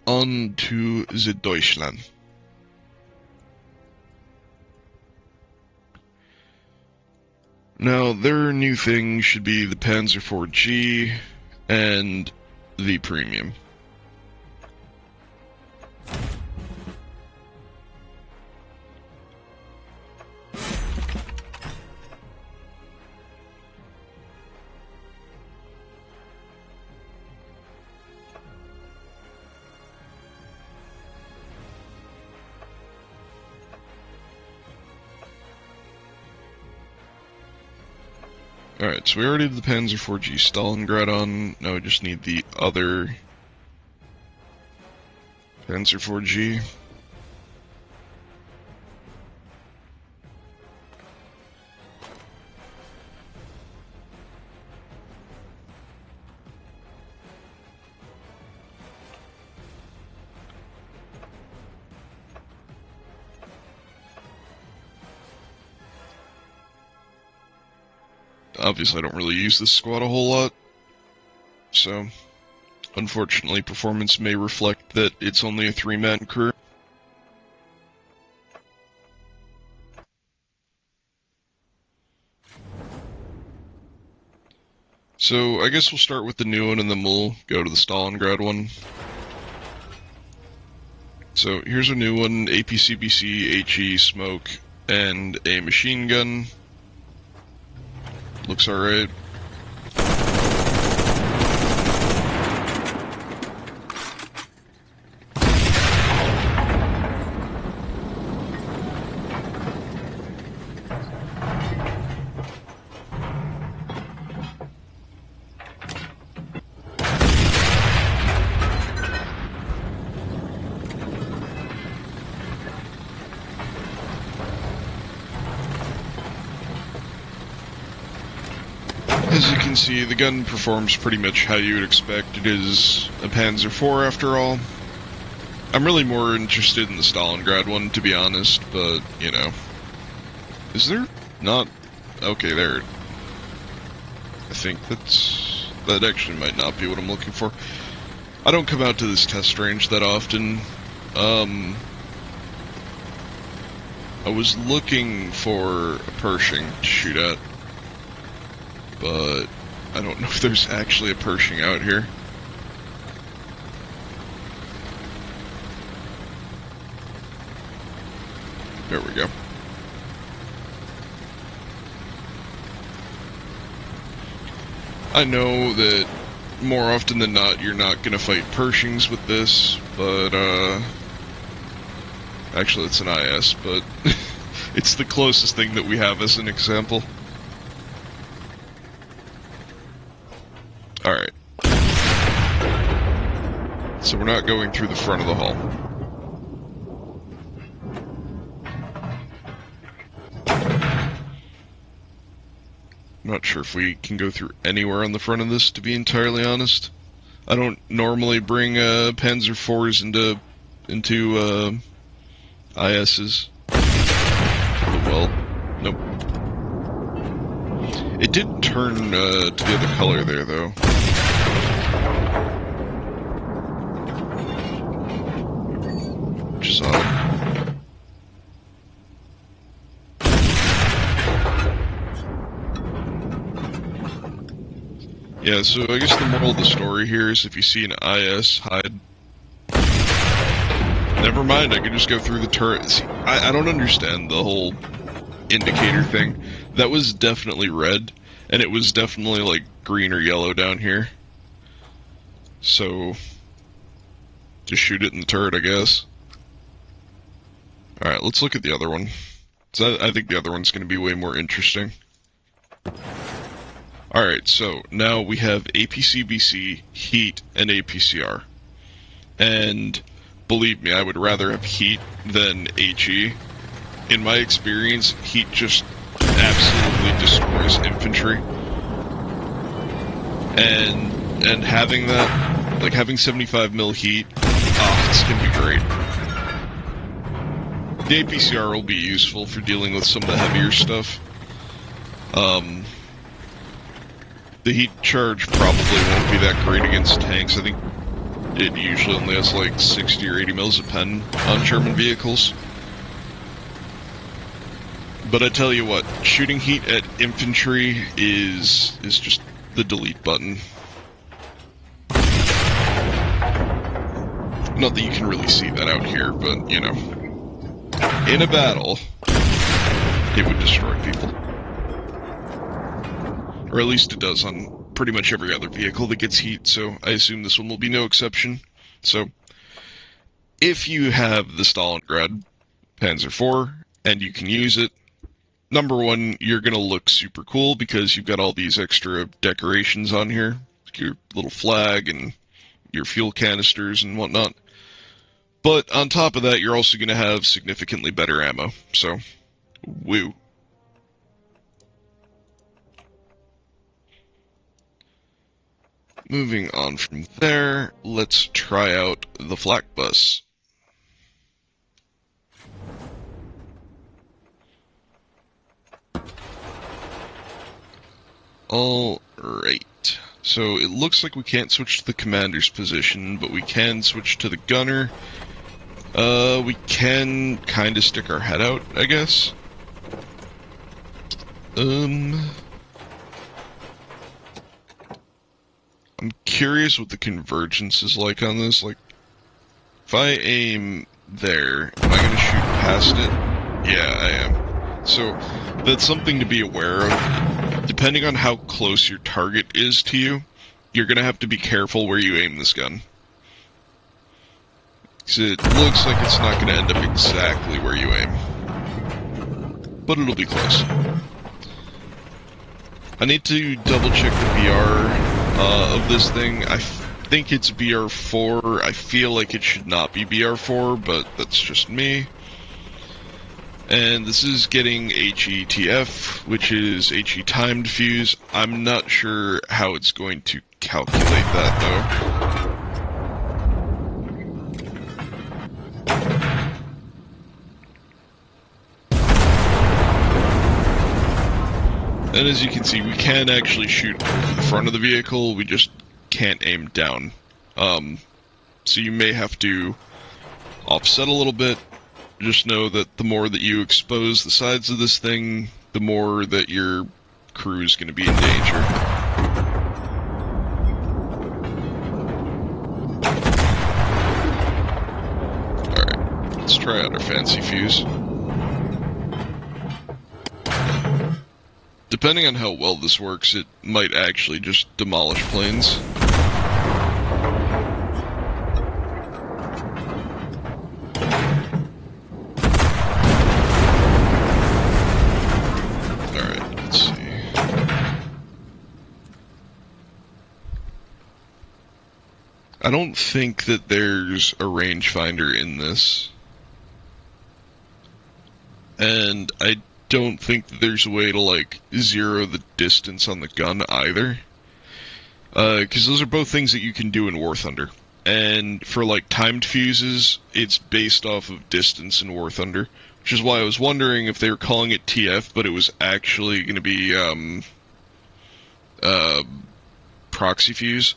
on to the Deutschland. Now, their new thing should be the Panzer IV-G and the Premium. Alright, so we already have the Panzer IV-G Stalingrad on. Now we just need the other Panzer IV-G. Obviously, I don't really use this squad a whole lot, so unfortunately, performance may reflect that it's only a 3-man crew. So, I guess we'll start with the new one and then we'll go to the Stalingrad one. So, here's a new one, APCBC, HE, smoke, and a machine gun. Looks alright. As you can see, the gun performs pretty much how you would expect. It is a Panzer IV after all. I'm really more interested in the Stalingrad one, to be honest, but, you know. Is there not... Okay, there. I think that actually might not be what I'm looking for. I don't come out to this test range that often. I was looking for a Pershing to shoot at, but I don't know if there's actually a Pershing out here. There we go. I know that more often than not you're not gonna fight Pershings with this, but actually it's an IS, but it's the closest thing that we have as an example. Alright. So we're not going through the front of the hall. I'm not sure if we can go through anywhere on the front of this, to be entirely honest. I don't normally bring Panzer IVs into ISs. Oh, well, nope. It did turn to the other color there, though. Which is odd. Yeah, so I guess the moral of the story here is if you see an IS, hide. Never mind, I can just go through the turret. See, I don't understand the whole indicator thing. That was definitely red, and it was definitely like green or yellow down here. So, just shoot it in the turret, I guess. Alright, let's look at the other one. So I think the other one's going to be way more interesting. Alright, so now we have APCBC, Heat, and APCR. And believe me, I would rather have Heat than HE. In my experience, Heat just absolutely destroys infantry. And having that, like having 75mm Heat, it's gonna be great. The APCR will be useful for dealing with some of the heavier stuff. The heat charge probably won't be that great against tanks. I think it usually only has like 60 or 80 mils a pen on German vehicles. But I tell you what, shooting heat at infantry is just the delete button. Not that you can really see that out here, but, you know. In a battle, it would destroy people. Or at least it does on pretty much every other vehicle that gets heat, so I assume this one will be no exception. So, if you have the Stalingrad Panzer IV, and you can use it, number one, you're going to look super cool because you've got all these extra decorations on here. Your little flag and your fuel canisters and whatnot. But on top of that, you're also going to have significantly better ammo. So, woo. Moving on from there, let's try out the flak bus. Alright, so it looks like we can't switch to the commander's position, but we can switch to the gunner. We can kind of stick our head out, I guess. I'm curious what the convergence is like on this. Like, if I aim there, am I going to shoot past it? Yeah, I am. So, that's something to be aware of. Depending on how close your target is to you, you're going to have to be careful where you aim this gun. Because it looks like it's not going to end up exactly where you aim. But it'll be close. I need to double check the BR of this thing. I think it's BR4. I feel like it should not be BR4, but that's just me. And this is getting HETF, which is HE timed fuse. I'm not sure how it's going to calculate that, though. And as you can see, we can actually shoot over the front of the vehicle, we just can't aim down. So you may have to offset a little bit. Just know that the more that you expose the sides of this thing, the more that your crew is going to be in danger. Alright, let's try out our fancy fuse. Depending on how well this works, it might actually just demolish planes. Alright, let's see. I don't think that there's a rangefinder in this. And I don't think that there's a way to, like, zero the distance on the gun either. Because those are both things that you can do in War Thunder. And for, like, timed fuses, it's based off of distance in War Thunder. Which is why I was wondering if they were calling it TF, but it was actually going to be, proxy fuse.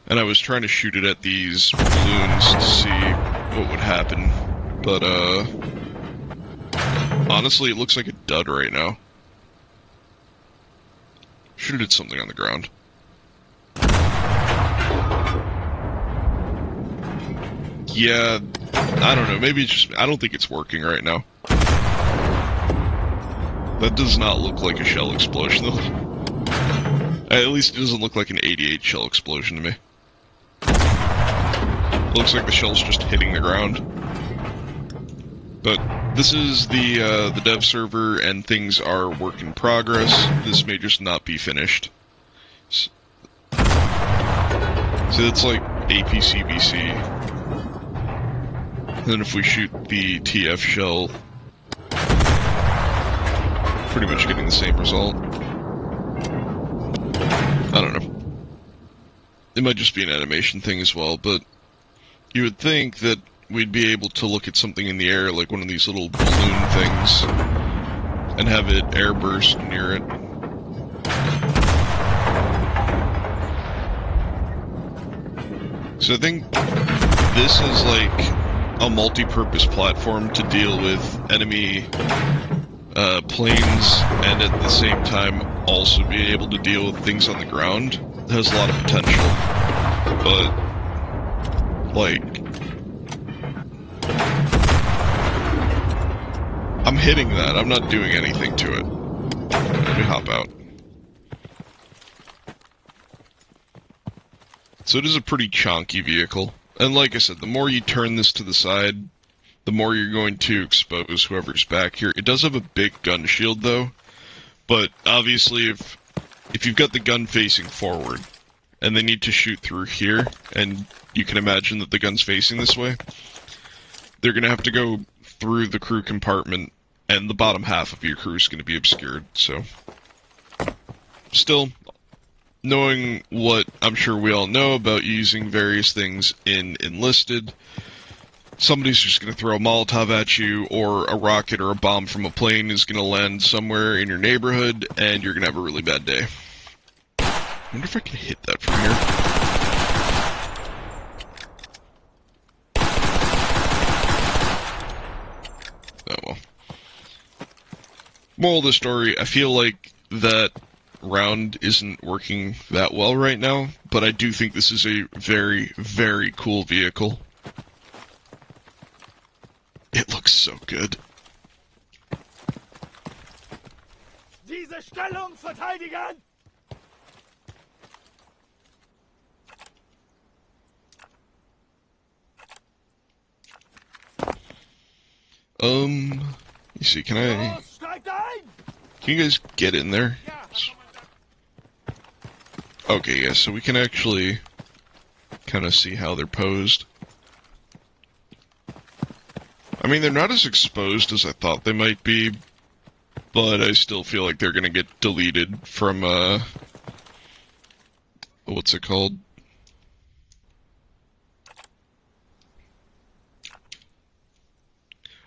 And I was trying to shoot it at these balloons to see what would happen. But, honestly, it looks like a dud right now. Should've did something on the ground. Yeah, I don't know, maybe it's just... I don't think it's working right now. That does not look like a shell explosion, though. At least it doesn't look like an 88 shell explosion to me. It looks like the shell's just hitting the ground. But this is the Devserver, and things are work in progress. This may just not be finished. So that's like APCBC. And then if we shoot the TF shell, pretty much getting the same result. I don't know. It might just be an animation thing as well, but you would think that we'd be able to look at something in the air, like one of these little balloon things, and have it airburst near it. So I think this is like a multi-purpose platform to deal with enemy planes, and at the same time also be able to deal with things on the ground. It has a lot of potential, but like I'm hitting that. I'm not doing anything to it. Let me hop out. So it is a pretty chonky vehicle. And like I said, the more you turn this to the side, the more you're going to expose whoever's back here. It does have a big gun shield, though. But obviously, if you've got the gun facing forward, and they need to shoot through here, and you can imagine that the gun's facing this way, they're going to have to go through the crew compartment, and the bottom half of your crew is going to be obscured, so... Still, knowing what I'm sure we all know about using various things in Enlisted, somebody's just going to throw a Molotov at you, or a rocket or a bomb from a plane is going to land somewhere in your neighborhood, and you're going to have a really bad day. I wonder if I can hit that from here. Oh well. Moral of the story, I feel like that round isn't working that well right now, but I do think this is a very, very cool vehicle. It looks so good. Diese Stellung verteidigen! You see, can you guys get in there? Okay, yeah, so we can actually kind of see how they're posed. I mean, they're not as exposed as I thought they might be, but I still feel like they're gonna get deleted from, what's it called?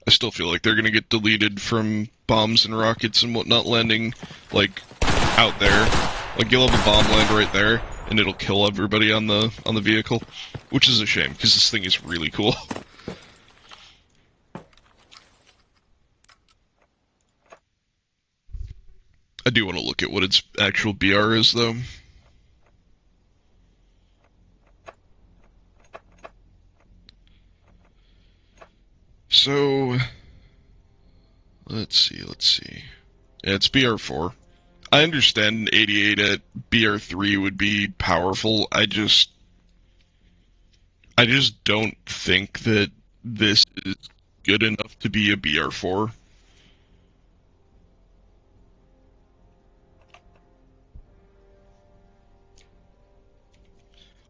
I still feel like they're gonna get deleted from bombs and rockets and whatnot landing, like, out there. Like, you'll have a bomb land right there, and it'll kill everybody on the vehicle, which is a shame, because this thing is really cool. I do want to look at what its actual BR is, though. So, let's see. Yeah, it's BR4. I understand an 88 at BR3 would be powerful. I just don't think that this is good enough to be a BR4.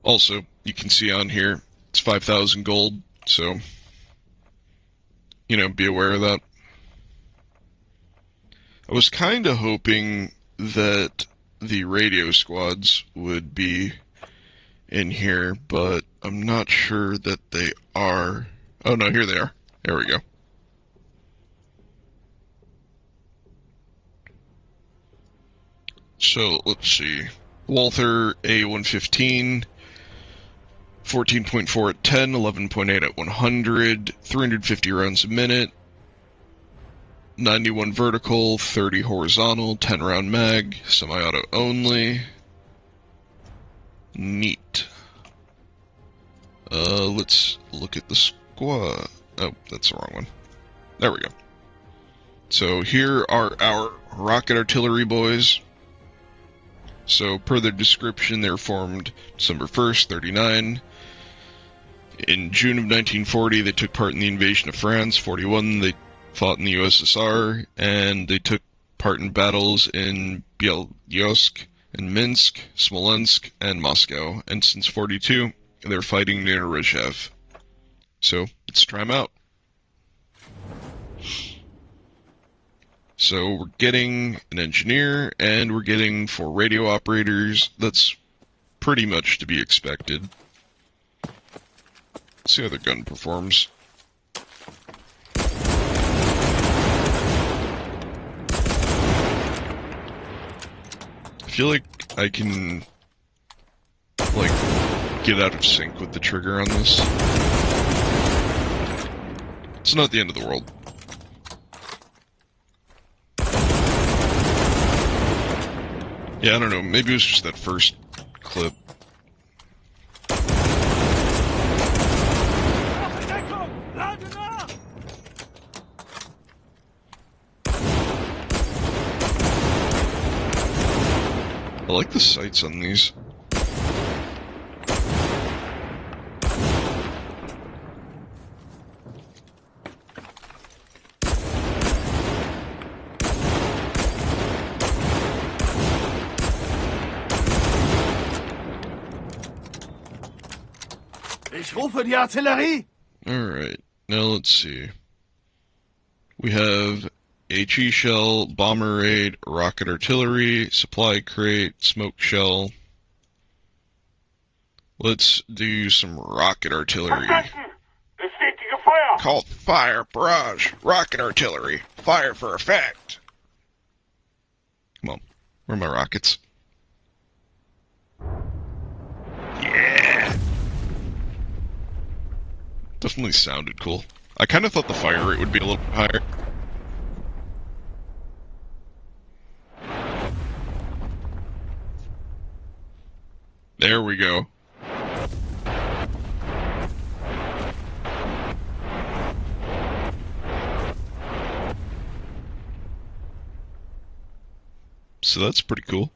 Also, you can see on here, it's 5,000 gold, so, you know, be aware of that. I was kind of hoping that the radio squads would be in here, but I'm not sure that they are. Oh no, here they are. There we go. So, let's see. Walther A115, 14.4 at 10, 11.8 at 100, 350 rounds a minute, 91 vertical, 30 horizontal, 10 round mag, semi-auto only. Neat. Let's look at the squad. Oh, that's the wrong one. There we go. So here are our rocket artillery boys. So per their description, they were formed December 1st, 39. In June of 1940, they took part in the invasion of France. 41, they fought in the USSR, and they took part in battles in Bielsk and Minsk, Smolensk, and Moscow. And since 42, they're fighting near Rizhev. So, let's try them out. So, we're getting an engineer, and we're getting 4 radio operators. That's pretty much to be expected. Let's see how their gun performs. I feel like I can, like, get out of sync with the trigger on this. It's not the end of the world. Yeah, I don't know, maybe it was just that first clip. Deckung! Lade nach! I like the sights on these. Ich rufe die Artillerie! Alright, now let's see. We have HE shell, bomber raid, rocket artillery, supply crate, smoke shell. Let's do some rocket artillery. Bestätige Feuer! Call fire, barrage, rocket artillery, fire for effect. Come on, where are my rockets? Yeah! Definitely sounded cool. I kind of thought the fire rate would be a little bit higher. There we go. So that's pretty cool.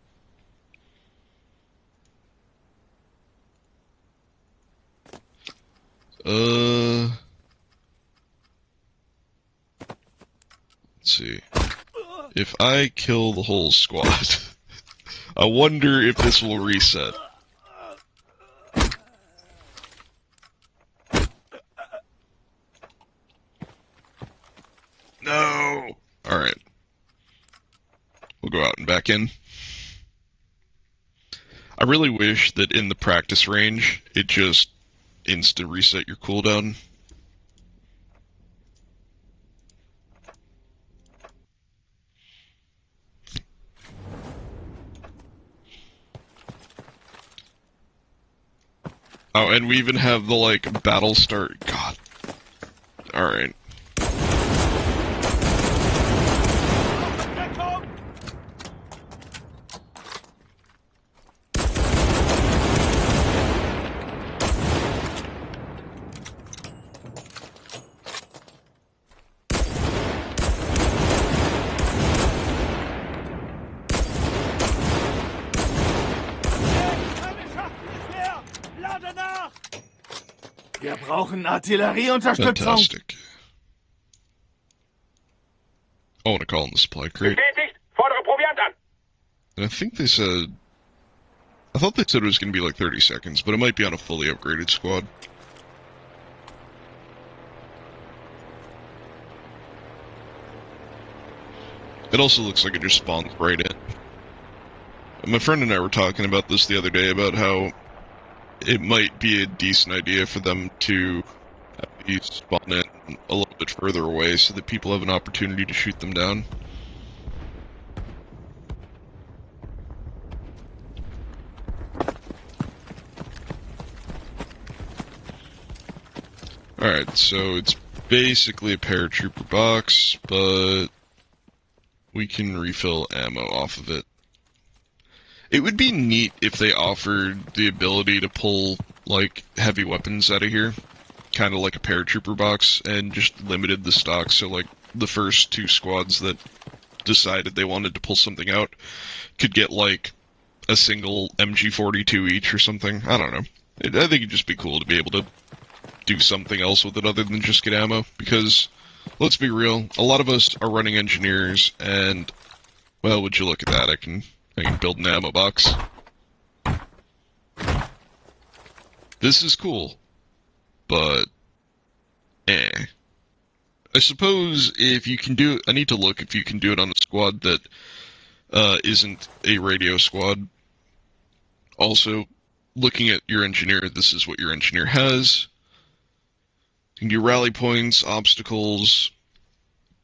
Let's see. If I kill the whole squad, I wonder if this will reset. No! Alright. We'll go out and back in. I really wish that in the practice range, it just instant reset your cooldown. Oh, and we even have the, like, battle start. God. Alright. Deckung! Meine Schachtel ist leer! Lade nach! Wir brauchen Artillerieunterstützung! Fantastic. I want to call in the supply crate. Bestätigt! Fordere Proviant an! And I think they said... I thought they said it was going to be like 30 seconds, but it might be on a fully upgraded squad. It also looks like it just spawns right in. My friend and I were talking about this the other day, about how it might be a decent idea for them to have these spawn in a little bit further away so that people have an opportunity to shoot them down. Alright, so it's basically a paratrooper box, but we can refill ammo off of it. It would be neat if they offered the ability to pull, like, heavy weapons out of here, kind of like a paratrooper box, and just limited the stock, so, like, the first two squads that decided they wanted to pull something out could get, like, a single MG42 each or something. I don't know. I think it'd just be cool to be able to do something else with it other than just get ammo, because, let's be real, a lot of us are running engineers, and, well, would you look at that, I can build an ammo box. This is cool, but, I suppose if you can do it, I need to look if you can do it on a squad that isn't a radio squad. Also, looking at your engineer, this is what your engineer has. You can do rally points, obstacles,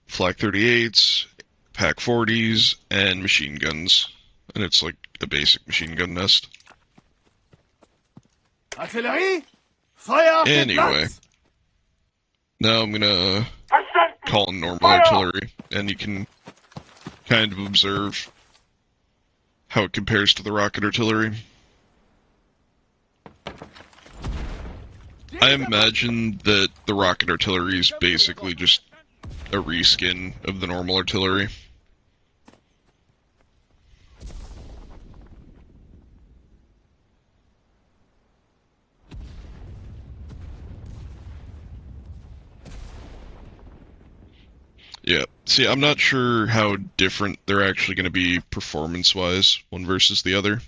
flak 38s, pack 40s, and machine guns. And it's like a basic machine gun nest. Artillerie! Feuer auf den Anyway. Platz! Now I'm gonna Verstanden! call in normal Fire! artillery, and you can kind of observe how it compares to the rocket artillery. I imagine that the rocket artillery is basically just a reskin of the normal artillery. Yeah, see, I'm not sure how different they're actually going to be performance-wise, one versus the other.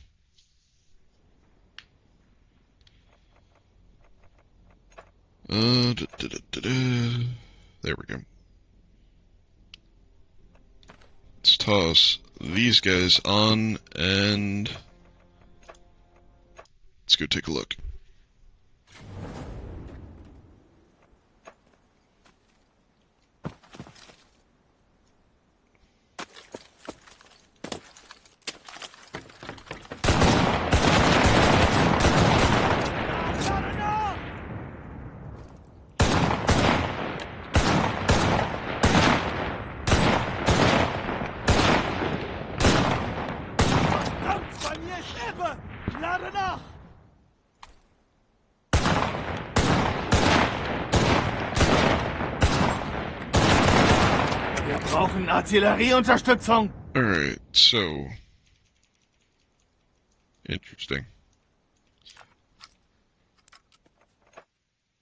There we go. Let's toss these guys on, and let's go take a look. Lade nach! Verdammt, bei mir ist Ebbe! Lade nach! Wir brauchen Artillerieunterstützung! Alright, so... Interesting.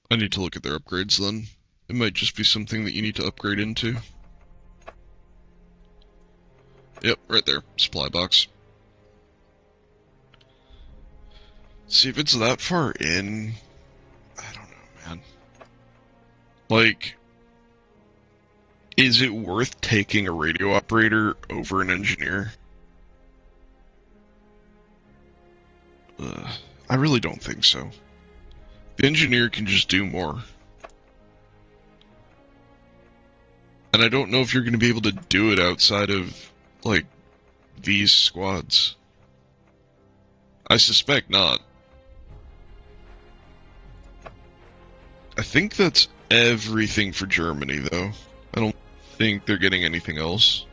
I need to look at their upgrades then. It might just be something that you need to upgrade into. Yep, right there. Supply box. See, if it's that far in... I don't know, man. Like... Is it worth taking a radio operator over an engineer? I really don't think so. The engineer can just do more. And I don't know if you're going to be able to do it outside of, like, these squads. I suspect not. I think that's everything for Germany, though. I don't think they're getting anything else.